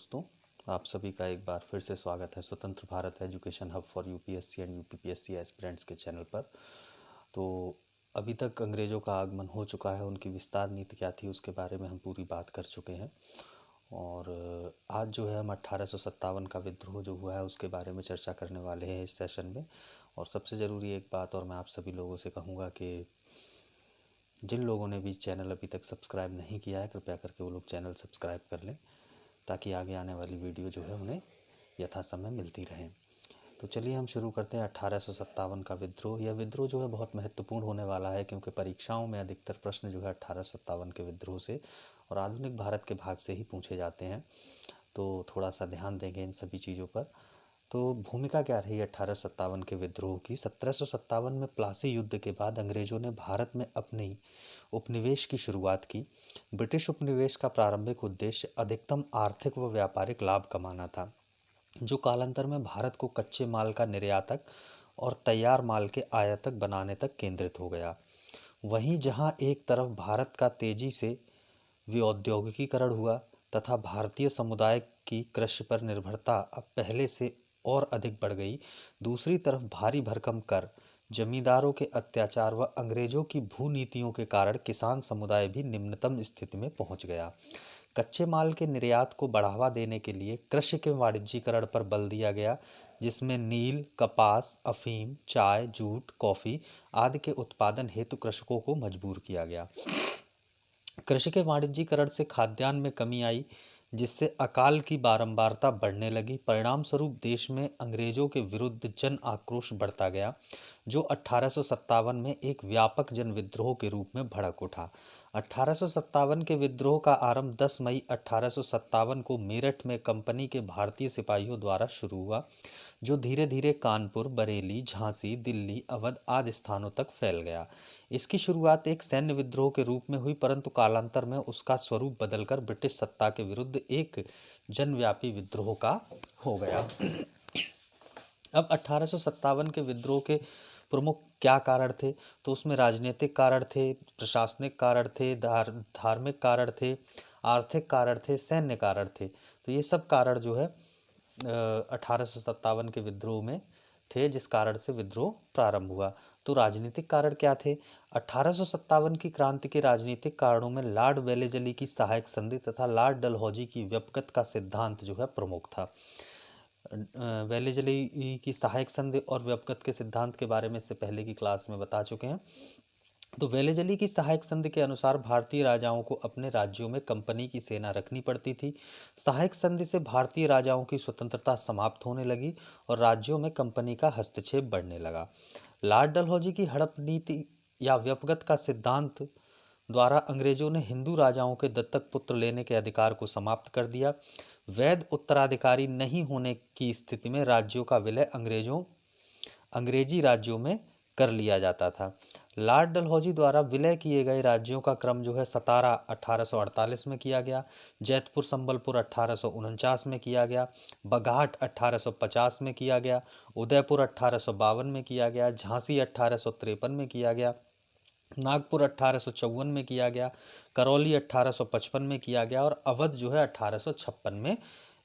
दोस्तों, आप सभी का एक बार फिर से स्वागत है स्वतंत्र Bharat education hub for UPSC and UPPSC aspirants के चैनल पर। तो अभी तक अंग्रेज़ों का आगमन हो चुका है, उनकी विस्तार नीति क्या थी उसके बारे में हम पूरी बात कर चुके हैं। और आज जो है हम 1857 का विद्रोह जो हुआ है उसके बारे में चर्चा करने वाले हैं इस सेशन में। और सबसे ज़रूरी एक बात और मैं आप सभी लोगों से कहूँगा कि जिन लोगों ने भी चैनल अभी तक सब्सक्राइब नहीं किया है, कृपया करके वो लोग चैनल सब्सक्राइब कर लें ताकि आगे आने वाली वीडियो जो है उन्हें यथा समय मिलती रहे। तो चलिए हम शुरू करते हैं 1857 का विद्रोह। यह विद्रोह जो है बहुत महत्वपूर्ण होने वाला है क्योंकि परीक्षाओं में अधिकतर प्रश्न जो है 1857 के विद्रोह से और आधुनिक भारत के भाग से ही पूछे जाते हैं। तो थोड़ा सा ध्यान देंगे इन सभी चीज़ों पर। तो भूमिका क्या रही 1857 के विद्रोह की। 1757 में प्लासी युद्ध के बाद अंग्रेजों ने भारत में अपने उपनिवेश की शुरुआत की। ब्रिटिश उपनिवेश का प्रारंभिक उद्देश्य अधिकतम आर्थिक व व्यापारिक लाभ कमाना था, जो कालांतर में भारत को कच्चे माल का निर्यातक और तैयार माल के आयातक बनाने तक केंद्रित हो गया। वहीं जहां एक तरफ भारत का तेजी से विऔद्योगिकीकरण हुआ तथा भारतीय समुदाय की कृषि पर निर्भरता अब पहले से और अधिक बढ़ गई, दूसरी तरफ भारी भरकम कर, जमींदारों के अत्याचार व अंग्रेजों की भूनीतियों के कारण किसान समुदाय भी निम्नतम स्थिति में पहुंच गया। कच्चे माल के निर्यात को बढ़ावा देने के लिए कृषि के वाणिज्यीकरण पर बल दिया गया, जिसमें नील, कपास, अफीम, चाय, जूट, कॉफी आदि के उत्पादन हेतु कृषकों को मजबूर किया गया। कृषि के वाणिज्यीकरण से खाद्यान्न में कमी आई, जिससे अकाल की बारंबारता बढ़ने लगी। परिणाम स्वरूप देश में अंग्रेजों के विरुद्ध जन आक्रोश बढ़ता गया, जो 1857 में एक व्यापक जन विद्रोह के रूप में भड़क उठा। 1857 के विद्रोह का आरंभ 10 मई 1857 को मेरठ में कंपनी के भारतीय सिपाहियों द्वारा शुरू हुआ, जो धीरे धीरे कानपुर, बरेली, झांसी, दिल्ली, अवध आदि स्थानों तक फैल गया। इसकी शुरुआत एक सैन्य विद्रोह के रूप में हुई, परंतु कालांतर में उसका स्वरूप बदलकर ब्रिटिश सत्ता के विरुद्ध एक जनव्यापी विद्रोह का हो गया। अब 1857 के विद्रोह के प्रमुख क्या कारण थे, तो उसमें राजनीतिक कारण थे, प्रशासनिक कारण थे, धार्मिक कारण थे, आर्थिक कारण थे, सैन्य कारण थे। तो ये सब कारण जो है 1857 के विद्रोह में थे, जिस कारण से विद्रोह प्रारंभ हुआ। तो राजनीतिक कारण क्या थे। 1857 की क्रांति के राजनीतिक कारणों में लॉर्ड वेलेजली की सहायक संधि तथा लॉर्ड डलहौजी की व्यपगत का सिद्धांत जो है प्रमुख था। वेलेजली की सहायक संधि और व्यपगत के सिद्धांत के बारे में इससे पहले की क्लास में बता चुके हैं। तो वेलेजली की सहायक संधि के अनुसार भारतीय राजाओं को अपने राज्यों में कंपनी की सेना रखनी पड़ती थी। सहायक संधि से भारतीय राजाओं की स्वतंत्रता समाप्त होने लगी और राज्यों में कंपनी का हस्तक्षेप बढ़ने लगा। लॉर्ड डलहौजी की हड़प नीति या व्यपगत का सिद्धांत द्वारा अंग्रेजों ने हिंदू राजाओं के दत्तक पुत्र लेने के अधिकार को समाप्त कर दिया। वैध उत्तराधिकारी नहीं होने की स्थिति में राज्यों का विलय अंग्रेजी राज्यों में कर लिया जाता था। लॉर्ड डलहौजी द्वारा विलय किए गए राज्यों का क्रम जो है सतारा 1848 में किया गया, जैतपुर संबलपुर 1849 में किया गया, बघाट 1850 में किया गया, उदयपुर 1852 में किया गया, झांसी 1853 में किया गया, नागपुर 1854 में किया गया, करौली 1855 में किया गया और अवध जो है 1856 में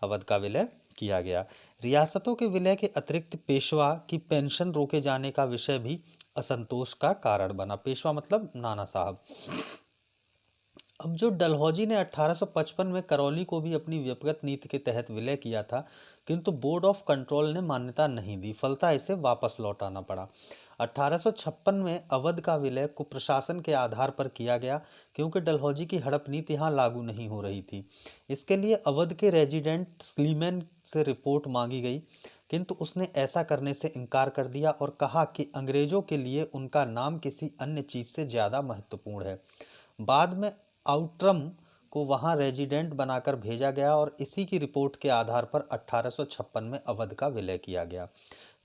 अवध का विलय किया गया। रियासतों के विलय के अतिरिक्त पेशवा की पेंशन रोके जाने का विषय भी असंतोष का कारण बना। पेशवा मतलब नाना साहब। अब जो डलहौजी ने 1855 में करौली को भी अपनी व्यक्तिगत नीति के तहत विलय किया था, किंतु बोर्ड ऑफ कंट्रोल ने मान्यता नहीं दी, फलतः इसे वापस लौटाना पड़ा। 1856 में अवध का विलय कुप्रशासन के आधार पर किया गया, क्योंकि डलहौजी की हड़प नीति यहाँ लागू नहीं हो रही थी। इसके लिए अवध के रेजिडेंट स्लीमैन से रिपोर्ट मांगी गई, किंतु उसने ऐसा करने से इनकार कर दिया और कहा कि अंग्रेजों के लिए उनका नाम किसी अन्य चीज से ज्यादा महत्वपूर्ण है। बाद में आउट्रम को वहां रेजिडेंट बनाकर भेजा गया और इसी की रिपोर्ट के आधार पर 1856 में अवध का विलय किया गया।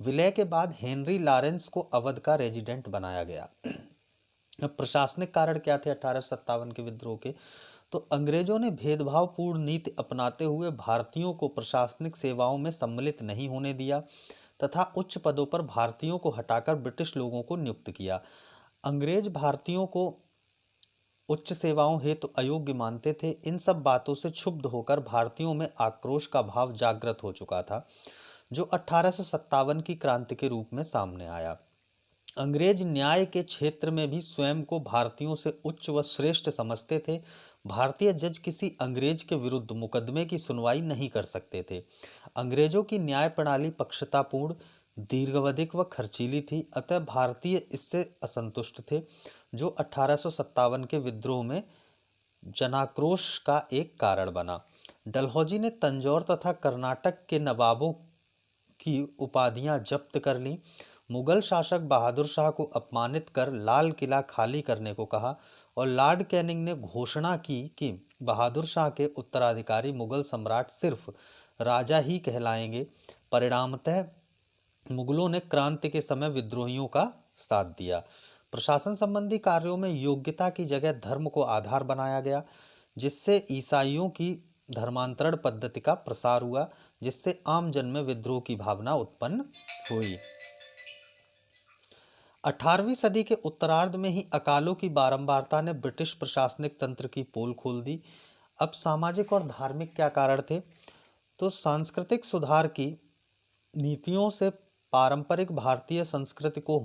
विलय के बाद हेनरी लॉरेंस को अवध का रेजिडेंट बनाया गया। अब प्रशासनिक कारण क्या थे 1857 के विद्रोह के, तो अंग्रेजों ने भेदभावपूर्ण नीति अपनाते हुए भारतीयों को प्रशासनिक सेवाओं में सम्मिलित नहीं होने दिया तथा उच्च पदों पर भारतीयों को हटाकर ब्रिटिश लोगों को नियुक्त किया। अंग्रेज भारतीयों को उच्च सेवाओं हेतु अयोग्य मानते थे। इन सब बातों से क्षुब्ध होकर भारतीयों में आक्रोश का भाव जागृत हो चुका था, जो 1857 की क्रांति के रूप में सामने आया। अंग्रेज न्याय के क्षेत्र में भी स्वयं को भारतीयों से उच्च व श्रेष्ठ समझते थे। भारतीय जज किसी अंग्रेज के विरुद्ध मुकदमे की सुनवाई नहीं कर सकते थे। अंग्रेजों की न्याय प्रणाली पक्षतापूर्ण, दीर्घावधिक व खर्चीली थी, अतः भारतीय इससे असंतुष्ट थे, जो 1857 के विद्रोह में जनाक्रोश का एक कारण बना। डलहौजी ने तंजौर तथा कर्नाटक के नवाबों की उपाधियां जब्त कर लीं। मुगल शासक बहादुर शाह को अपमानित कर लाल किला खाली करने को कहा और लॉर्ड कैनिंग ने घोषणा की कि बहादुर शाह के उत्तराधिकारी मुगल सम्राट सिर्फ राजा ही कहलाएंगे। परिणामतः मुगलों ने क्रांति के समय विद्रोहियों का साथ दिया। प्रशासन संबंधी कार्यों में योग्यता की जगह धर्म को आधार बनाया गया, जिससे ईसाइयों की धर्मांतरण पद्धति का प्रसार हुआ, जिससे आम जन में विद्रोह की भावना उत्पन्न हुई। 18वीं सदी के उत्तरार्ध में ही अकालों की बारंबारता ने ब्रिटिश प्रशासनिक तंत्र की पोल खोल दी। अब सामाजिक और धार्मिक क्या कारण थे? तो सांस्कृतिक सुधार की नीतियों से पारंपरिक भारतीय संस्कृति को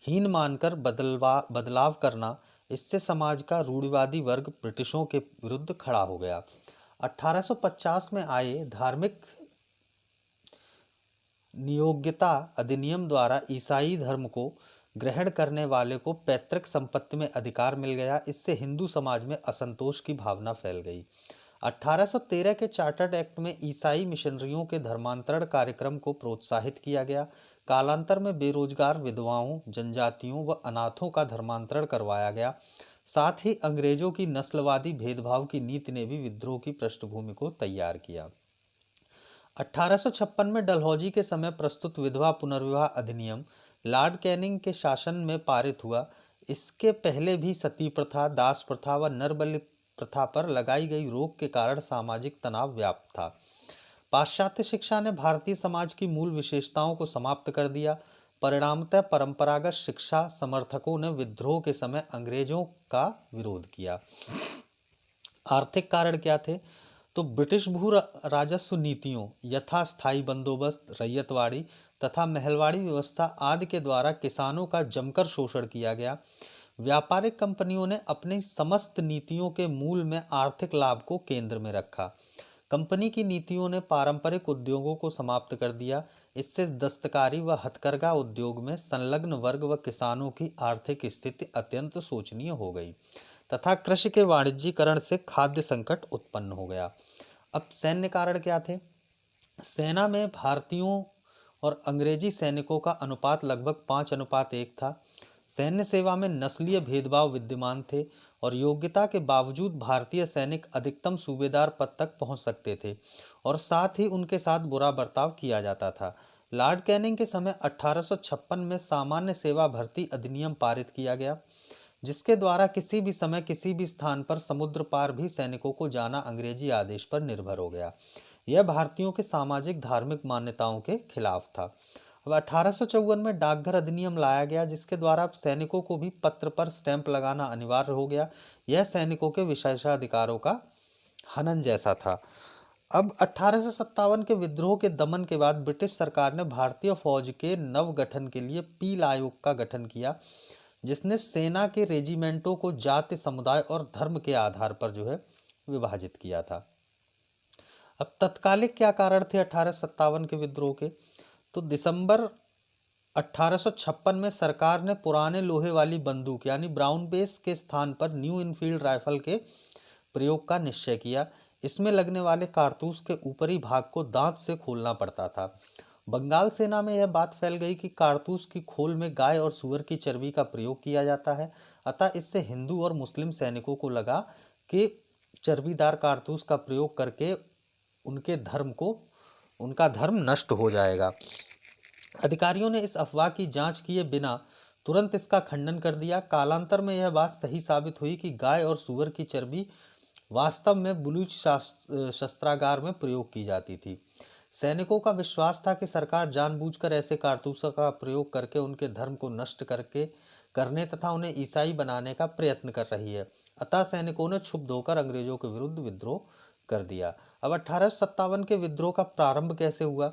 हीन मानकर बदलाव करना, इससे समाज का रूढ़िवादी वर्ग ब्रिटिशों के विरुद्ध खड़ा हो गया। 1850 में आए धार्मिक नियोग्यता अधिनियम द्वारा ईसाई धर्म को ग्रहण करने वाले को पैतृक संपत्ति में अधिकार मिल गया। इससे हिंदू समाज में असंतोष की भावना फैल गई। 1813 के चार्टर्ड एक्ट में ईसाई मिशनरियों के धर्मांतरण कार्यक्रम को प्रोत्साहित किया गया। कालांतर में बेरोजगार विधवाओं, जनजातियों व अनाथों का धर्मांतरण करवाया गया। साथ ही अंग्रेजों की नस्लवादी भेदभाव की नीति ने भी विद्रोह की पृष्ठभूमि को तैयार किया। 1856 में डलहौजी के समय प्रस्तुत विधवा पुनर्विवाह अधिनियम लॉर्ड कैनिंग के शासन में पारित हुआ। इसके पहले भी सती प्रथा, दास प्रथा व नरबलि प्रथा पर लगाई गई रोक के कारण सामाजिक तनाव व्याप्त था। पाश्चात्य शिक्षा ने भारतीय समाज की मूल विशेषताओं को समाप्त कर दिया। परिणामतः परंपरागत शिक्षा समर्थकों ने विद्रोह के समय अंग्रेजों का विरोध किया। आर्थिक कारण क्या थे? तो ब्रिटिश भू राजस्व नीतियों, यथा स्थायी बंदोबस्त, रैयतवाड़ी तथा महलवाड़ी व्यवस्था आदि के द्वारा किसानों का जमकर शोषण किया गया। व्यापारिक कंपनियों ने अपनी समस्त नीतियों के मूल में आर्थिक लाभ को केंद्र में रखा। कंपनी की नीतियों ने पारंपरिक उद्योगों को समाप्त कर दिया। इससे दस्तकारी व हथकरघा उद्योग में संलग्न वर्ग व किसानों की आर्थिक स्थिति अत्यंत शोचनीय हो गई तथा कृषि के वाणिज्यीकरण से खाद्य संकट उत्पन्न हो गया। अब सैन्य कारण क्या थे? सेना में भारतीयों और अंग्रेजी सैनिकों का अनुपात लगभग 5:1 था। सैन्य सेवा में नस्लीय भेदभाव विद्यमान थे और योग्यता के बावजूद भारतीय सैनिक अधिकतम सूबेदार पद तक पहुंच सकते थे और साथ ही उनके साथ बुरा बर्ताव किया जाता था। लॉर्ड कैनिंग के समय 1856 में सामान्य सेवा भर्ती अधिनियम पारित किया गया, जिसके द्वारा किसी भी समय किसी भी स्थान पर समुद्र पार भी सैनिकों को जाना अंग्रेजी आदेश पर निर्भर हो गया। यह भारतीयों के सामाजिक धार्मिक मान्यताओं के खिलाफ था। अब 1854 में डाकघर अधिनियम लाया गया, जिसके द्वारा अब सैनिकों को भी पत्र पर स्टैंप लगाना अनिवार्य हो गया। यह सैनिकों के विशेषाधिकारों का हनन जैसा था। अब 1857 के विद्रोह के दमन के बाद ब्रिटिश सरकार ने भारतीय फौज के नव गठन के लिए पील आयोग का गठन किया, जिसने सेना के रेजिमेंटों को जाति, समुदाय और धर्म के आधार पर विभाजित किया था। अब तत्कालिक क्या कारण थे 1857 के विद्रोह के? तो दिसंबर 1856 में सरकार ने पुराने लोहे वाली बंदूक यानी ब्राउन बेस के स्थान पर न्यू इनफील्ड राइफल के प्रयोग का निश्चय किया। इसमें लगने वाले कारतूस के ऊपरी भाग को दांत से खोलना पड़ता था। बंगाल सेना में यह बात फैल गई कि कारतूस की खोल में गाय और सूअर की चर्बी का प्रयोग किया जाता है, अतः इससे हिंदू और मुस्लिम सैनिकों को लगा कि चर्बीदार कारतूस का प्रयोग करके उनका धर्म नष्ट हो जाएगा। अधिकारियों ने इस अफवाह की जांच किए बिना तुरंत इसका खंडन कर दिया। कालांतर में यह बात सही साबित हुई कि गाय और सूअर की चर्बी वास्तव में बलूच शस्त्रागार में प्रयोग की जाती थी। सैनिकों का विश्वास था कि सरकार जानबूझकर ऐसे कारतूसों का प्रयोग करके उनके धर्म को नष्ट करने तथा उन्हें ईसाई बनाने का प्रयत्न कर रही है। अतः सैनिकों ने क्षुब्ध होकर अंग्रेजों के विरुद्ध विद्रोह कर दिया। अब 1857 के विद्रोह का प्रारंभ कैसे हुआ?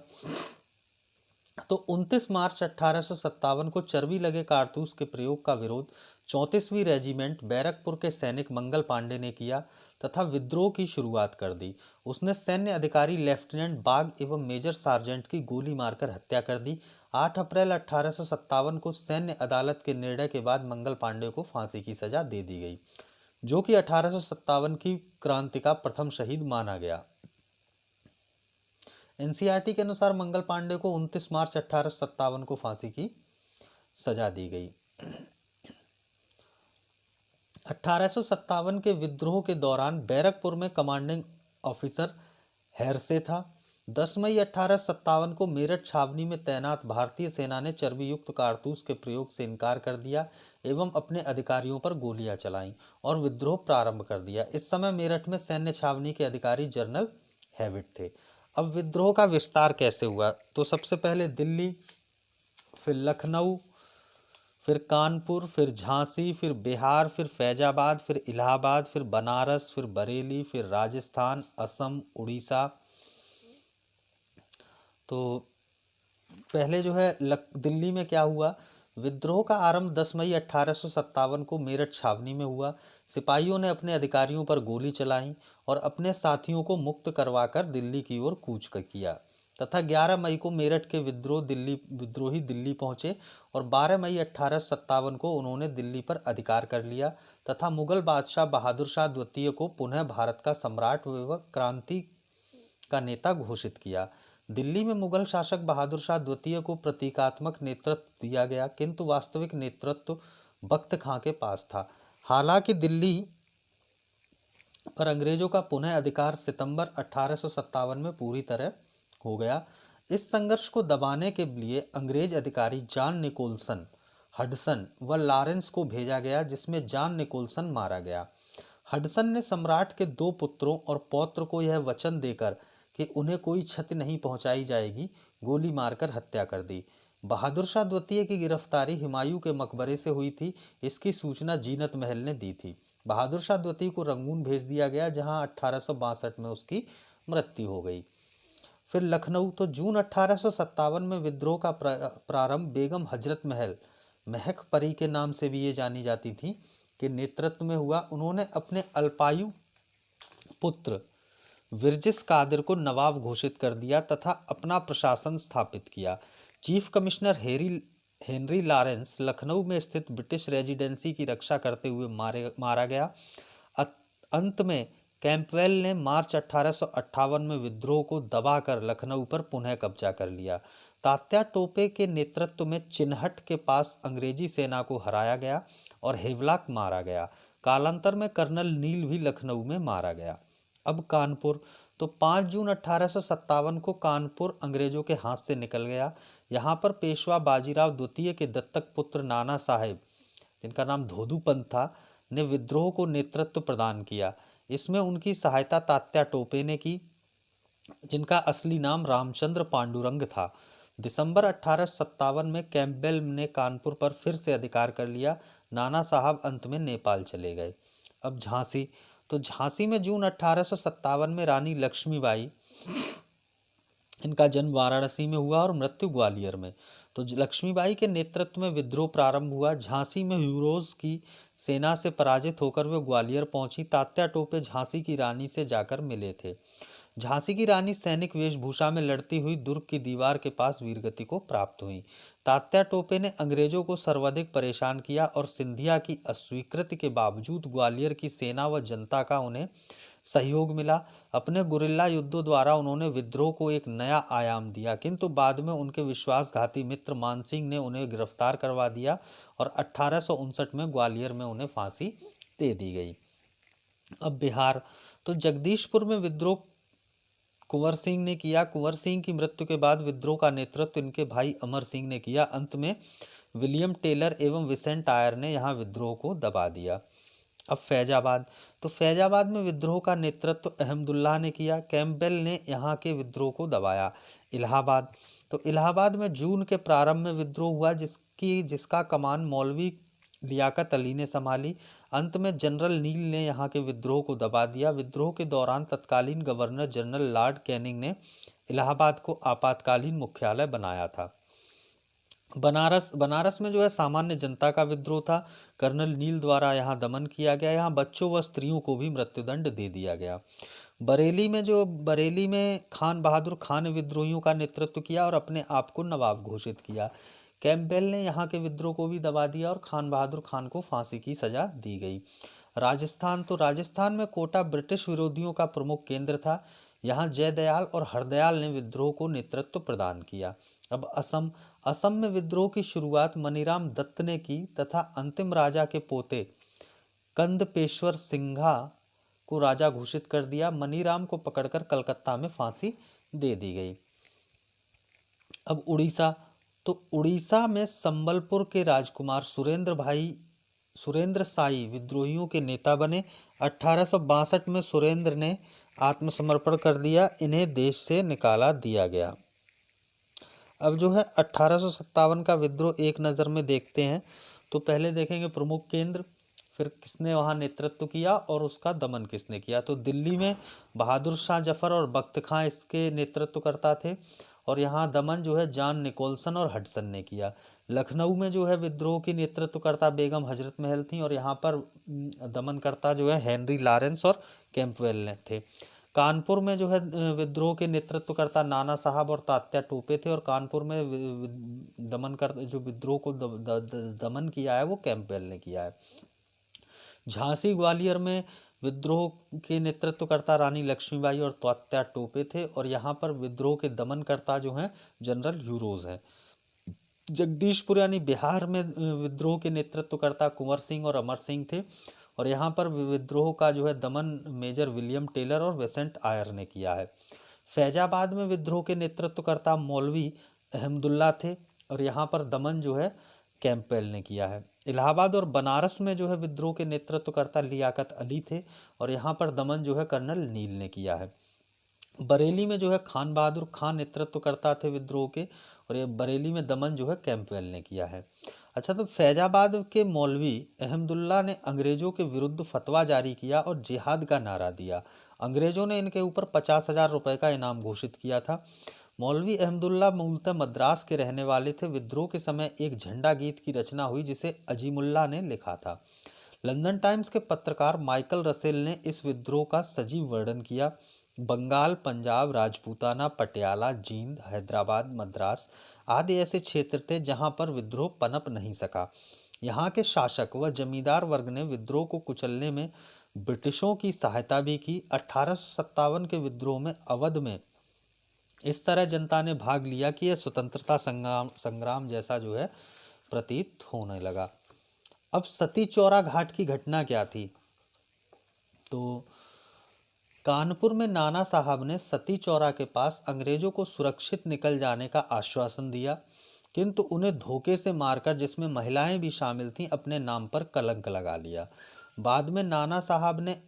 तो 29 मार्च 1857 को चर्बी लगे कारतूस के प्रयोग का विरोध 34वीं रेजिमेंट बैरकपुर के सैनिक मंगल पांडे ने किया तथा विद्रोह की शुरुआत कर दी। उसने सैन्य अधिकारी लेफ्टिनेंट बाग एवं मेजर सार्जेंट की गोली मारकर हत्या कर दी। 8 अप्रैल 1857 को सैन्य अदालत के निर्णय के बाद मंगल पांडे को फांसी की सजा दे दी गई, जो कि 1857 की क्रांति का प्रथम शहीद माना गया। एनसीईआरटी के अनुसार मंगल पांडे को 29 मार्च 1857 को फांसी की सजा दी गई। 1857 के विद्रोह के दौरान बैरकपुर में कमांडिंग ऑफिसर हेरसे था। 10 मई 1857 को मेरठ छावनी में तैनात भारतीय सेना ने चर्बी युक्त कारतूस के प्रयोग से इनकार कर दिया एवं अपने अधिकारियों पर गोलियां चलाईं और विद्रोह प्रारंभ कर दिया। इस समय मेरठ में सैन्य छावनी के अधिकारी जनरल हैविट थे। अब विद्रोह का विस्तार कैसे हुआ? तो सबसे पहले दिल्ली, फिर लखनऊ, फिर कानपुर, फिर झांसी, फिर बिहार, फिर फैजाबाद, फिर इलाहाबाद, फिर बनारस, फिर बरेली, फिर राजस्थान, असम, उड़ीसा। तो पहले जो है दिल्ली में क्या हुआ? विद्रोह का आरंभ 10 मई 1857 को मेरठ छावनी में हुआ। सिपाहियों ने अपने अधिकारियों पर गोली चलाई और अपने साथियों को मुक्त करवाकर दिल्ली की ओर कूच किया तथा 11 मई को मेरठ के विद्रोही दिल्ली पहुंचे और 12 मई 1857 को उन्होंने दिल्ली पर अधिकार कर लिया तथा मुगल बादशाह बहादुर शाह द्वितीय को पुनः भारत का सम्राट व क्रांति का नेता घोषित किया। दिल्ली में मुगल शासक बहादुर शाह द्वितीय को प्रतीकात्मक नेतृत्व दिया गया, किंतु वास्तविक नेतृत्व बख्त खां के पास था। हालांकि दिल्ली पर अंग्रेजों का पुनः अधिकार सितंबर 1857 में पूरी तरह हो गया। इस संघर्ष को दबाने के लिए अंग्रेज अधिकारी जॉन निकोलसन, हडसन व लॉरेंस को भेजा गया, जिसमें जॉन निकोलसन मारा गया। हडसन ने सम्राट के 2 पुत्रों और पौत्र को यह वचन देकर कि उन्हें कोई क्षति नहीं पहुंचाई जाएगी, गोली मारकर हत्या कर दी। बहादुर शाह द्वितीय की गिरफ्तारी हुमायूं के मकबरे से हुई थी। इसकी सूचना जीनत महल ने दी थी। बहादुर शाह द्वितीय को रंगून भेज दिया गया, जहां 1862 में उसकी मृत्यु हो गई। फिर लखनऊ, तो जून 1857 में विद्रोह का प्रारंभ बेगम हजरत महल, महक परी के नाम से भी ये जानी जाती थी, के नेतृत्व में हुआ। उन्होंने अपने अल्पायु पुत्र विरजिस कादिर को नवाब घोषित कर दिया तथा अपना प्रशासन स्थापित किया। Chief commissioner Henry Lawrence Lucknow में स्थित ब्रिटिश रेजिडेंसी की रक्षा करते हुए मारा गया। अंत में कैंपवेल ने मार्च 1858 में विद्रोह को दबाकर लखनऊ पर पुनः कब्जा कर लिया। तात्या टोपे के नेतृत्व में चिन्हट के पास अंग्रेजी सेना को हराया गया और हेवलाक मारा गया। कालांतर में कर्नल नील भी लखनऊ में मारा गया। अब कानपुर, तो 5 जून 1857 को कानपुर अंग्रेजों के हाथ से निकल गया। यहाँ पर पेशवा बाजीराव द्वितीय के दत्तक पुत्र नाना साहेब, जिनका नाम धोधूपंत था, ने विद्रोह को नेतृत्व प्रदान किया। इसमें उनकी सहायता तात्या टोपे ने की, जिनका असली नाम रामचंद्र पांडुरंग था। दिसंबर 1857 में कैंपबेल ने कानपुर पर फिर से अधिकार कर लिया। नाना साहब अंत में नेपाल चले गए। अब झांसी, तो झांसी में जून 1857 में रानी लक्ष्मीबाई, इनका जन्म वाराणसी में हुआ और मृत्यु ग्वालियर में। तो लक्ष्मीबाई के नेतृत्व में विद्रोह प्रारंभ हुआ। झांसी में ह्यूरोज की सेना से पराजित होकर वे ग्वालियर पहुंची। तात्या टोपे झांसी की रानी से जाकर मिले थे। झांसी की रानी सैनिक वेशभूषा में लड़ती हुई दुर्ग की दीवार के पास वीरगति को प्राप्त हुई। तात्या टोपे ने अंग्रेजों को सर्वाधिक परेशान किया और सिंधिया की अस्वीकृति के बावजूद ग्वालियर की सेना व जनता का उन्हें सहयोग मिला। अपने गुरिल्ला युद्धों द्वारा उन्होंने विद्रोह को एक नया आयाम दिया, किंतु बाद में उनके विश्वासघाती मित्र मानसिंह ने उन्हें गिरफ्तार करवा दिया और 1859 में ग्वालियर में उन्हें फांसी दे दी गई। अब बिहार, तो जगदीशपुर में विद्रोह कुंवर सिंह ने किया। कुंवर सिंह की मृत्यु के बाद विद्रोह का नेतृत्व इनके भाई अमर सिंह ने किया। अंत में विलियम टेलर एवं विसेंट आयर ने यहाँ विद्रोह को दबा दिया। अब फैजाबाद, तो फैजाबाद में विद्रोह का नेतृत्व अहमदुल्लाह ने किया। कैंपबेल ने यहाँ के विद्रोह को दबाया। इलाहाबाद, तो इलाहाबाद में जून के प्रारंभ में विद्रोह हुआ, जिसका कमान मौलवी लियाकत अली ने संभाली। अंत में जनरल नील ने यहाँ के विद्रोह को दबा दिया। विद्रोह के दौरान तत्कालीन गवर्नर जनरल लॉर्ड कैनिंग ने इलाहाबाद को आपातकालीन मुख्यालय बनाया था। बनारस में जो है सामान्य जनता का विद्रोह था। कर्नल नील द्वारा यहाँ दमन किया गया। यहाँ बच्चों व स्त्रियों को भी मृत्युदंड दे दिया गया। बरेली में खान बहादुर खान ने विद्रोहियों का नेतृत्व किया और अपने आप को नवाब घोषित किया। कैंपबेल ने यहाँ के विद्रोह को भी दबा दिया और खान बहादुर खान को फांसी की सजा दी गई। राजस्थान में कोटा ब्रिटिश विरोधियों का प्रमुख केंद्र था। यहाँ जयदयाल और हरदयाल ने विद्रोह को नेतृत्व प्रदान किया। अब असम में विद्रोह की शुरुआत मनीराम दत्त ने की तथा अंतिम राजा के पोते कंदपेश्वर सिंघा को राजा घोषित कर दिया। मनीराम को पकड़कर कलकत्ता में फांसी दे दी गई। अब उड़ीसा में संबलपुर के राजकुमार सुरेंद्र साई विद्रोहियों के नेता बने। 1862 में सुरेंद्र ने आत्मसमर्पण कर दिया। इन्हें देश से निकाला दिया गया। अब जो है 1857 का विद्रोह एक नज़र में देखते हैं। तो पहले देखेंगे प्रमुख केंद्र, फिर किसने वहाँ नेतृत्व किया और उसका दमन किसने किया। तो दिल्ली में बहादुर शाह जफर और बख्त खां इसके नेतृत्वकर्ता थे और यहाँ दमन जो है जॉन निकोलसन और हडसन ने किया। लखनऊ में जो है विद्रोह की नेतृत्वकर्ता बेगम हजरत महल थी और यहाँ पर दमनकर्ता जो है हेनरी लॉरेंस और कैंपबेल ने थे। कानपुर में जो है विद्रोह के नेतृत्वकर्ता नाना साहब और तात्या टोपे थे और कानपुर में दमनकर्ता जो विद्रोह को दमन किया है वो कैंपबेल ने किया है। झांसी ग्वालियर में विद्रोह के नेतृत्वकर्ता रानी लक्ष्मीबाई और तात्या टोपे थे और यहाँ पर विद्रोह के दमनकर्ता जो हैं जनरल यूरोज हैं। जगदीशपुर यानी बिहार में विद्रोह के नेतृत्वकर्ता कुंवर सिंह और अमर सिंह थे और यहाँ पर विद्रोह का जो है दमन मेजर विलियम टेलर और वेसेंट आयर ने किया है। फैजाबाद में विद्रोह के नेतृत्वकर्ता मौलवी अहमदुल्ला थे और यहाँ पर दमन जो है कैंपबेल ने किया है। इलाहाबाद और बनारस में जो है विद्रोह के नेतृत्वकर्ता लियाकत अली थे और यहाँ पर दमन जो है कर्नल नील ने किया है। बरेली में जो है खान बहादुर खान नेतृत्वकर्ता थे विद्रोह के और ये बरेली में दमन जो है कैंपबेल ने किया है। अच्छा, तो फैजाबाद के मौलवी अहमदुल्ला ने अंग्रेजों के विरुद्ध फतवा जारी किया और जिहाद का नारा दिया। अंग्रेजों ने इनके ऊपर 50,000 रुपये का इनाम घोषित किया था। मौलवी अहमदुल्ला मूलतः मद्रास के रहने वाले थे। विद्रोह के समय एक झंडा गीत की रचना हुई जिसे अजीमुल्ला ने लिखा था। लंदन टाइम्स के पत्रकार माइकल रसेल ने इस विद्रोह का सजीव वर्णन किया। बंगाल, पंजाब, राजपूताना, पटियाला, जींद, हैदराबाद, मद्रास आदि ऐसे क्षेत्र थे जहां पर विद्रोह पनप नहीं सका। यहाँ के शासक व जमींदार वर्ग ने विद्रोह को कुचलने में ब्रिटिशों की सहायता भी की। 1857 के विद्रोह में अवध में इस तरह जनता ने भाग लिया कि यह स्वतंत्रता संग्राम जैसा जो है प्रतीत होने लगा। अब सती चौरा घाट की घटना क्या थी? तो कानपुर में नाना साहब ने सती चौरा के पास अंग्रेजों को सुरक्षित निकल जाने का आश्वासन दिया, किंतु उन्हें धोखे से मारकर, जिसमें महिलाएं भी शामिल थीं, अपने नाम पर कलंक लगा लिया। बाद में नाना साहब ने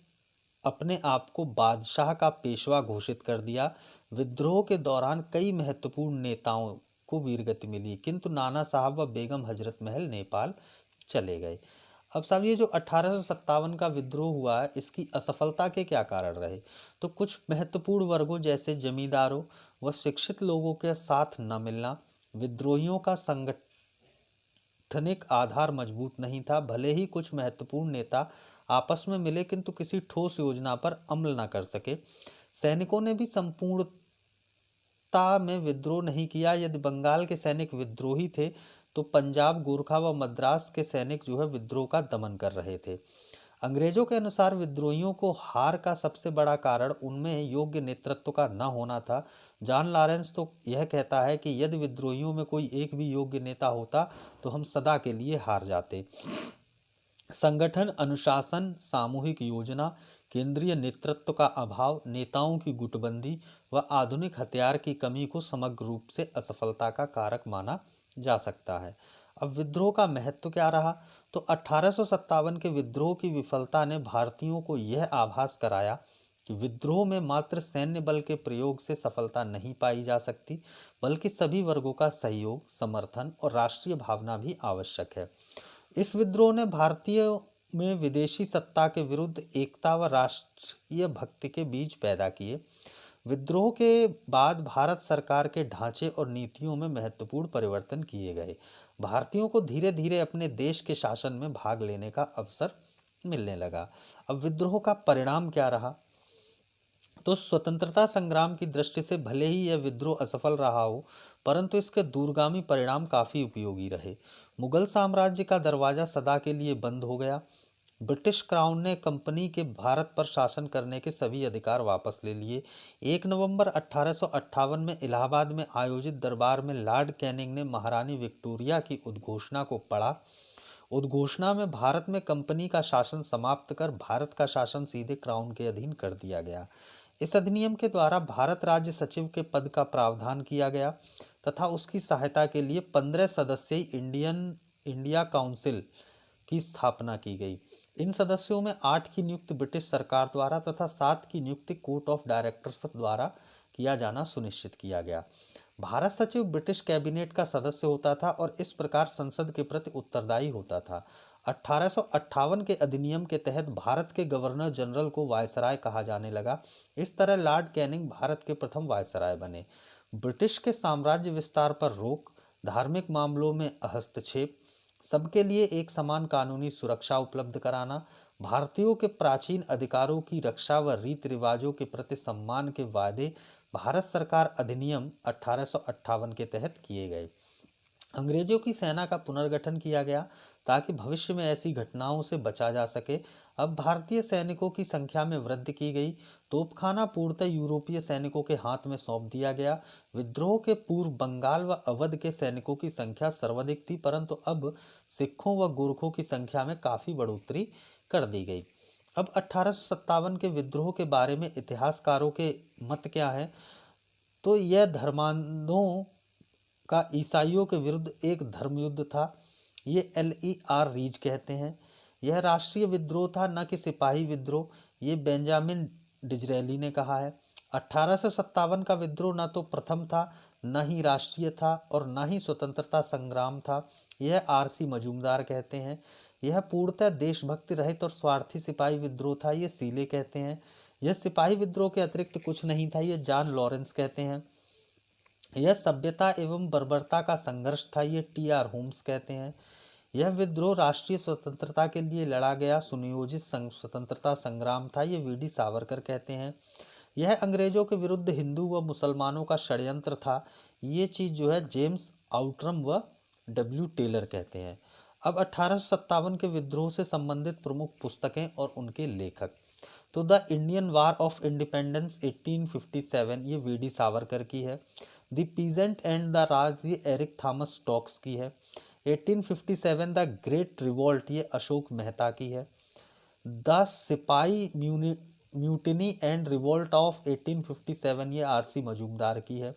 अपने आप को बादशाह का पेशवा घोषित कर दिया। विद्रोह के दौरान कई महत्वपूर्ण नेताओं को वीरगति मिली, किंतु नाना साहब व बेगम हजरत महल नेपाल चले गए। अब साहब ये जो 1857 का विद्रोह हुआ है, इसकी असफलता के क्या कारण रहे? तो कुछ महत्वपूर्ण वर्गों जैसे जमींदारों व शिक्षित लोगों के साथ न मिलना, विद्रोहियों का संगठनिक आधार मजबूत नहीं था। भले ही कुछ महत्वपूर्ण नेता आपस में मिले किंतु किसी ठोस योजना पर अमल न कर सके। सैनिकों ने भी संपूर्णता में विद्रोह नहीं किया। यदि बंगाल के सैनिक विद्रोही थे तो पंजाब, गोरखा व मद्रास के सैनिक जो है विद्रोह का दमन कर रहे थे। अंग्रेजों के अनुसार विद्रोहियों को हार का सबसे बड़ा कारण उनमें योग्य नेतृत्व का न होना था। जॉन लॉरेंस तो यह कहता है कि यदि विद्रोहियों में कोई एक भी योग्य नेता होता तो हम सदा के लिए हार जाते। संगठन, अनुशासन, सामूहिक योजना, केंद्रीय नेतृत्व का अभाव, नेताओं की गुटबंदी व आधुनिक हथियार की कमी को समग्र रूप से असफलता का कारक माना जा सकता है। अब विद्रोह का महत्व क्या रहा? तो 1857 के विद्रोह की विफलता ने भारतीयों को यह आभास कराया कि विद्रोह में मात्र सैन्य बल के प्रयोग से सफलता नहीं पाई जा सकती, बल्कि सभी वर्गों का सहयोग, समर्थन और राष्ट्रीय भावना भी आवश्यक है। इस विद्रोह ने भारतीयों में विदेशी सत्ता के विरुद्ध एकता व राष्ट्रीय भक्ति के बीज पैदा किए। विद्रोह के बाद भारत सरकार के ढांचे और नीतियों में महत्वपूर्ण परिवर्तन किए गए। भारतीयों को धीरे धीरे अपने देश के शासन में भाग लेने का अवसर मिलने लगा। अब विद्रोह का परिणाम क्या रहा? तो स्वतंत्रता संग्राम की दृष्टि से भले ही यह विद्रोह असफल रहा हो, परंतु इसके दूरगामी परिणाम काफी उपयोगी रहे। मुगल साम्राज्य का दरवाजा सदा के लिए बंद हो गया। ब्रिटिश क्राउन ने कंपनी के भारत पर शासन करने के सभी अधिकार वापस ले लिए। 1 नवंबर 1858 में इलाहाबाद में आयोजित दरबार में लॉर्ड कैनिंग ने महारानी विक्टोरिया की उद्घोषणा को पढ़ा। उद्घोषणा में भारत में कंपनी का शासन समाप्त कर भारत का शासन सीधे क्राउन के अधीन कर दिया गया। इस अधिनियम के द्वारा भारत राज्य सचिव के पद का प्रावधान किया गया तथा उसकी सहायता के लिए 15 सदस्यीय इंडिया काउंसिल की स्थापना की गई। इन सदस्यों में 8 की नियुक्ति ब्रिटिश सरकार द्वारा तथा 7 की नियुक्ति कोर्ट ऑफ डायरेक्टर्स द्वारा किया जाना सुनिश्चित किया गया। भारत सचिव ब्रिटिश कैबिनेट का सदस्य होता था और इस प्रकार संसद के प्रति उत्तरदायी होता था। 1858 के अधिनियम के तहत भारत के गवर्नर जनरल को वायसराय कहा जाने लगा। इस तरह लॉर्ड कैनिंग भारत के प्रथम वायसराय बने। ब्रिटिश के साम्राज्य विस्तार पर रोक, धार्मिक मामलों में हस्तक्षेप, सबके लिए एक समान कानूनी सुरक्षा उपलब्ध कराना, भारतीयों के प्राचीन अधिकारों की रक्षा व रीति रिवाजों के प्रति सम्मान के वादे भारत सरकार अधिनियम 1858 के तहत किए गए। अंग्रेजों की सेना का पुनर्गठन किया गया ताकि भविष्य में ऐसी घटनाओं से बचा जा सके। अब भारतीय सैनिकों की संख्या में वृद्धि की गई। तोपखाना पूर्णतः यूरोपीय सैनिकों के हाथ में सौंप दिया गया। विद्रोह के पूर्व बंगाल व अवध के सैनिकों की संख्या सर्वाधिक थी, परंतु अब सिखों व गोरखों की संख्या में काफी बढ़ोतरी कर दी गई। अब 1857 के विद्रोह के बारे में इतिहासकारों के मत क्या है? तो यह धर्मांधों का ईसाइयों के विरुद्ध एक धर्मयुद्ध था। ये LER रीज कहते हैं। यह राष्ट्रीय विद्रोह था, न कि सिपाही विद्रोह। ये बेंजामिन डिजरेली ने कहा है। 1857 का विद्रोह न तो प्रथम था, न ही राष्ट्रीय था और न ही स्वतंत्रता संग्राम था। यह RC मजूमदार कहते हैं। यह पूर्णतः देशभक्ति रहित और स्वार्थी सिपाही विद्रोह था। ये सीले कहते हैं। यह सिपाही विद्रोह के अतिरिक्त कुछ नहीं था। ये जॉन लॉरेंस कहते हैं। यह सभ्यता एवं बर्बरता का संघर्ष था। ये TR होम्स कहते हैं। यह विद्रोह राष्ट्रीय स्वतंत्रता के लिए लड़ा गया सुनियोजित स्वतंत्रता संग्राम था। ये VD सावरकर कहते हैं। यह अंग्रेजों के विरुद्ध हिंदू व मुसलमानों का षड्यंत्र था। ये चीज जो है जेम्स आउटरम व W टेलर कहते हैं। अब 1857 के विद्रोह से संबंधित प्रमुख पुस्तकें और उनके लेखक। तो the Indian war of independence 1857 ये VD सावरकर की है। द पीजेंट एंड द राज ये एरिक थॉमस स्टोक्स की है। 1857 द ग्रेट रिवॉल्ट ये अशोक मेहता की है। द सिपाही म्यूटिनी एंड रिवॉल्ट ऑफ 1857 ये RC मजूमदार की है।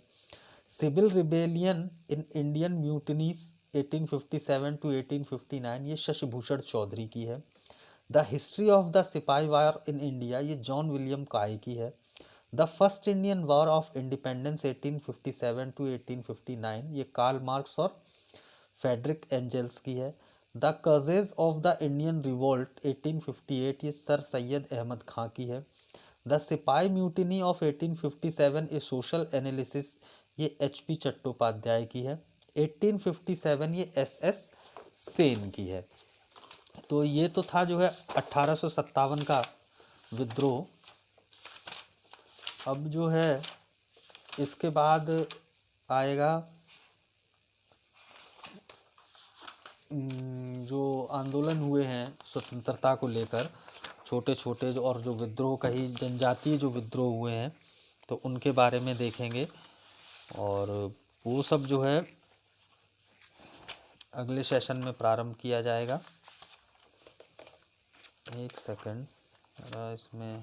Civil rebellion in Indian mutinies 1857 to 1859 ये शशिभूषण चौधरी की है। The history of the sipahi war in India ये जॉन विलियम काय की है। The first Indian war of independence 1857 to 1859 ये कार्ल मार्क्स और फेडरिक एंजल्स की है। The causes of the Indian revolt 1858 ये सर सैयद अहमद खां की है। द सिपाही mutiny of 1857 A social analysis ये HP चट्टोपाध्याय की है। 1857 ये SS सेन की है। तो ये तो था जो है 1857 का विद्रोह। अब जो है इसके बाद आएगा जो आंदोलन हुए हैं स्वतंत्रता को लेकर, छोटे छोटे जो और जो विद्रोह कही जनजातीय जो विद्रोह हुए हैं तो उनके बारे में देखेंगे। और वो सब जो है अगले सेशन में प्रारंभ किया जाएगा। एक सेकंड इसमें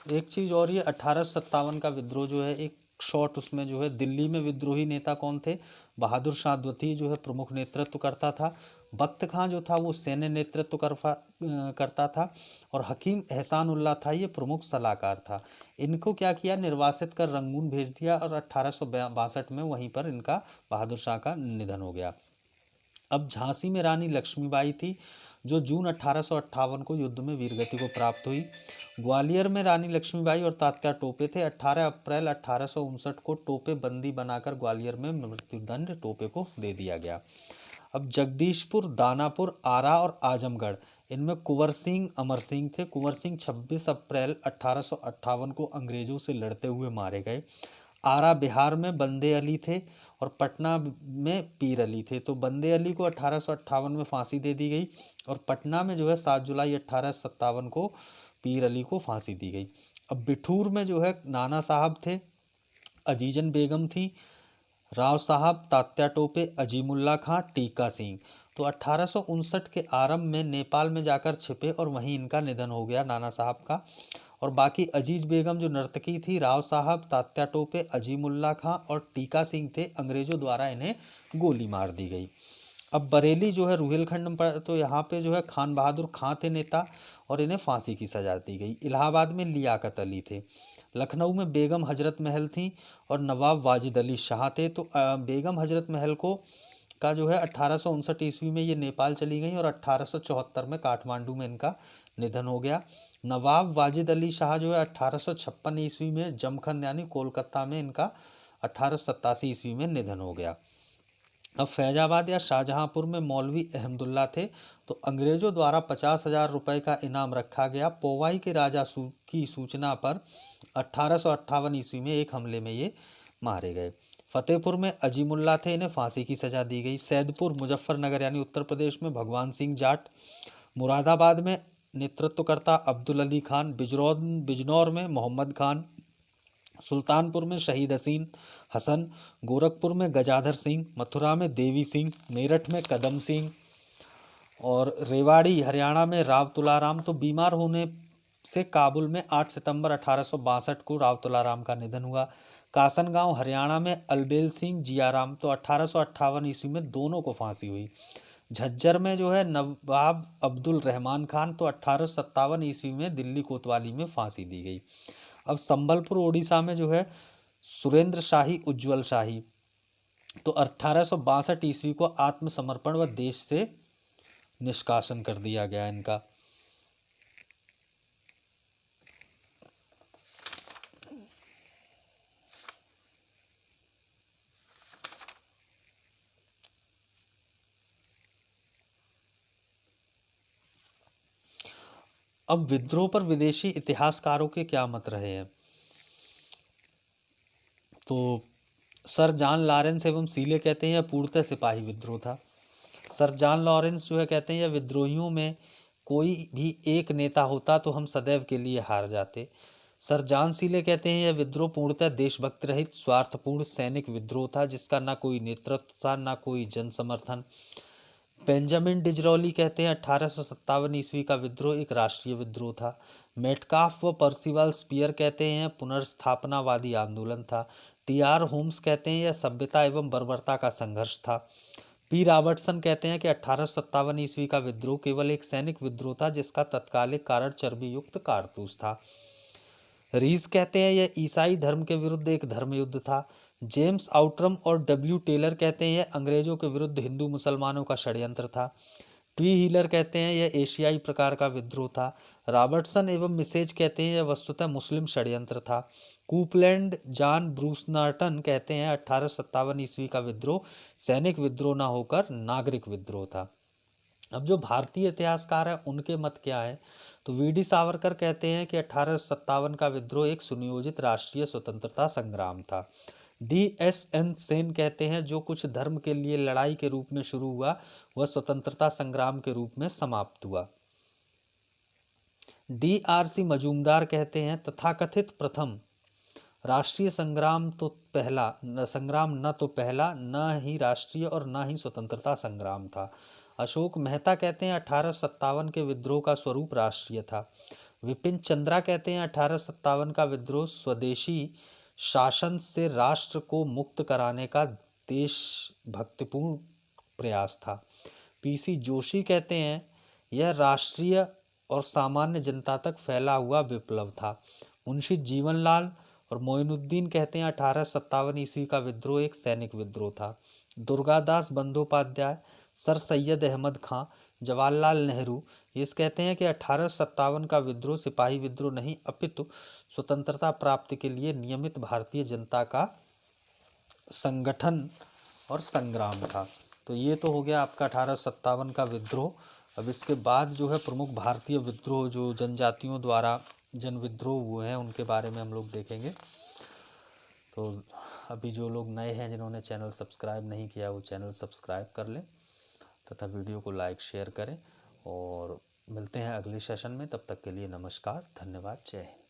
एक चीज़ और, ये 1857 का विद्रोह जो है एक शॉर्ट उसमें जो है दिल्ली में विद्रोही नेता कौन थे, बहादुर शाह द्वितीय जो है प्रमुख नेतृत्व करता था, बख्त खां जो था वो सैन्य नेतृत्व करता था, और हकीम एहसान उल्लाह था ये प्रमुख सलाहकार था। इनको क्या किया, निर्वासित कर रंगून भेज दिया और 1862 में वहीं पर इनका बहादुर शाह का निधन हो गया। अब झांसी में रानी लक्ष्मीबाई थी जो जून 1858 को युद्ध में वीरगति को प्राप्त हुई। ग्वालियर में रानी लक्ष्मीबाई और तात्या टोपे थे। 18 अप्रैल 1859 को टोपे बंदी बनाकर ग्वालियर में मृत्युदंड टोपे को दे दिया गया। अब जगदीशपुर, दानापुर, आरा और आजमगढ़, इनमें कुंवर सिंह अमर सिंह थे। कुंवर सिंह 26 अप्रैल 1858 को अंग्रेजों से लड़ते हुए मारे गए। आरा बिहार में बंदे अली थे और पटना में पीर अली थे। तो बंदे अली को 1858 में फांसी दे दी गई और पटना में जो है 7 जुलाई 1857 को पीर अली को फांसी दी गई। अब बिठूर में जो है नाना साहब थे, अजीजन बेगम थी, राव साहब, तात्या टोपे, अजीमुल्ला खां, टीका सिंह। तो 1859 के आरंभ में नेपाल में जाकर छिपे और वहीं इनका निधन हो गया नाना साहब का। और बाकी अजीज बेगम जो नर्तकी थी, राव साहब, तात्या टोपे, अजीमुल्ला खां और टीका सिंह थे, अंग्रेजों द्वारा इन्हें गोली मार दी गई। अब बरेली जो है रुहेलखंड पर, तो यहाँ पे जो है खान बहादुर खां थे नेता और इन्हें फांसी की सजा दी गई। इलाहाबाद में लियाकत अली थे। लखनऊ में बेगम हजरत महल थी और नवाब वाजिद अली शाह थे। तो बेगम हजरत महल को का जो है 1859 ईस्वी में ये नेपाल चली गई और 1874 में काठमांडू में इनका निधन हो गया। नवाब वाजिद अली शाह जो है 1856 ईस्वी में जमखंड यानी कोलकाता में इनका 1887 ईस्वी में निधन हो गया। अब फैजाबाद या शाहजहांपुर में मौलवी अहमदुल्ला थे। तो अंग्रेजों द्वारा 50,000 रुपए का इनाम रखा गया। पोवाई के राजा की सूचना पर 1858 ईस्वी में एक हमले में ये मारे गए। फतेहपुर में अजीमुल्ला थे, इन्हें फांसी की सजा दी गई। सैदपुर मुजफ्फरनगर यानी उत्तर प्रदेश में भगवान सिंह जाट। मुरादाबाद में नेतृत्वकर्ता अब्दुल अली खान। बिजनौर में मोहम्मद खान। सुल्तानपुर में शहीद हसन। गोरखपुर में गजाधर सिंह। मथुरा में देवी सिंह। मेरठ में कदम सिंह और रेवाड़ी हरियाणा में राव तुलाराम। तो बीमार होने से काबुल में 8 सितंबर 1862 को राव तुलाराम का निधन हुआ। कासनगांव हरियाणा में अलबेल सिंह जियाराम। तो 1858 ईस्वी में दोनों को फांसी हुई। झज्जर में जो है नवाब अब्दुल रहमान खान। तो 1857 ईस्वी में दिल्ली कोतवाली में फांसी दी गई। अब संबलपुर ओडिशा में जो है सुरेंद्र शाही उज्जवल शाही। तो 1862 ईस्वी को आत्मसमर्पण व देश से निष्कासन कर दिया गया इनका। अब विद्रोह पर विदेशी इतिहासकारों के क्या मत रहे हैं। तो सर जॉन लॉरेंस एवं सीले कहते हैं यह पूर्णतः सिपाही विद्रोह था। सर जॉन लॉरेंस जो है कहते हैं यह विद्रोहियों में कोई भी एक नेता होता तो हम सदैव के लिए हार जाते। सर जॉन सीले कहते हैं यह विद्रोह पूर्णतः देशभक्ति रहित स्वार्थपूर्ण सैनिक विद्रोह था जिसका ना कोई नेतृत्व था ना कोई जन समर्थन। बेंजामिन डिजरौली कहते हैं 1857 ईस्वी का विद्रोह एक राष्ट्रीय विद्रोह था। मेटकाफ व पर्सिवाल स्पियर कहते हैं पुनर्स्थापनावादी आंदोलन था। टी.आर. होम्स कहते हैं यह सभ्यता एवं बर्बरता का संघर्ष था। पी. रॉबर्टसन कहते हैं कि 1857 ईस्वी का विद्रोह केवल एक सैनिक विद्रोह था जिसका तत्कालिक कारण चर्बी युक्त कारतूस था। रीस कहते हैं यह ईसाई धर्म के विरुद्ध एक धर्म युद्ध था। जेम्स आउटरम और डब्ल्यू टेलर कहते हैं यह अंग्रेजों के विरुद्ध हिंदू मुसलमानों का षड्यंत्र था। टी हीलर कहते हैं यह एशियाई प्रकार का विद्रोह था। रॉबर्टसन एवं मिसेज कहते हैं यह वस्तुतः मुस्लिम षड्यंत्र था। कूपलैंड जॉन ब्रूसनार्टन कहते हैं 1857 ईस्वी का विद्रोह सैनिक विद्रोह न होकर नागरिक विद्रोह था। अब जो भारतीय इतिहासकार हैं उनके मत क्या है। तो वी.डी. सावरकर कहते हैं कि 1857 का विद्रोह एक सुनियोजित राष्ट्रीय स्वतंत्रता संग्राम था। डी.एस.एन. सेन कहते हैं जो कुछ धर्म के लिए लड़ाई के रूप में शुरू हुआ वह स्वतंत्रता संग्राम के रूप में समाप्त हुआ। डी.आर.सी. मजूमदार कहते हैं तथाकथित प्रथम राष्ट्रीय संग्राम न तो पहला न ही राष्ट्रीय और न ही स्वतंत्रता संग्राम था। अशोक मेहता कहते हैं 1857 के विद्रोह का स्वरूप राष्ट्रीय था। विपिन चंद्रा कहते हैं 1857 का विद्रोह स्वदेशी शासन से राष्ट्र को मुक्त कराने का देशभक्तिपूर्ण प्रयास था। पीसी जोशी कहते हैं यह राष्ट्रीय और सामान्य जनता तक फैला हुआ विप्लव था। मुंशी जीवनलाल और मोइनुद्दीन कहते हैं 1857 ईस्वी का विद्रोह एक सैनिक विद्रोह था। दुर्गादास बंदोपाध्याय, सर सैयद अहमद खां, जवाहरलाल नेहरू ये कहते हैं कि 1857 का विद्रोह सिपाही विद्रोह नहीं अपितु स्वतंत्रता प्राप्ति के लिए नियमित भारतीय जनता का संगठन और संग्राम था। तो ये तो हो गया आपका 1857 का विद्रोह। अब इसके बाद जो है प्रमुख भारतीय विद्रोह जो जनजातियों द्वारा जन विद्रोह हुए हैं उनके बारे में हम लोग देखेंगे। तो अभी जो लोग नए हैं जिन्होंने चैनल सब्सक्राइब नहीं किया वो चैनल सब्सक्राइब कर लें तथा वीडियो को लाइक शेयर करें और मिलते हैं अगले सेशन में। तब तक के लिए नमस्कार, धन्यवाद, जय हिंद।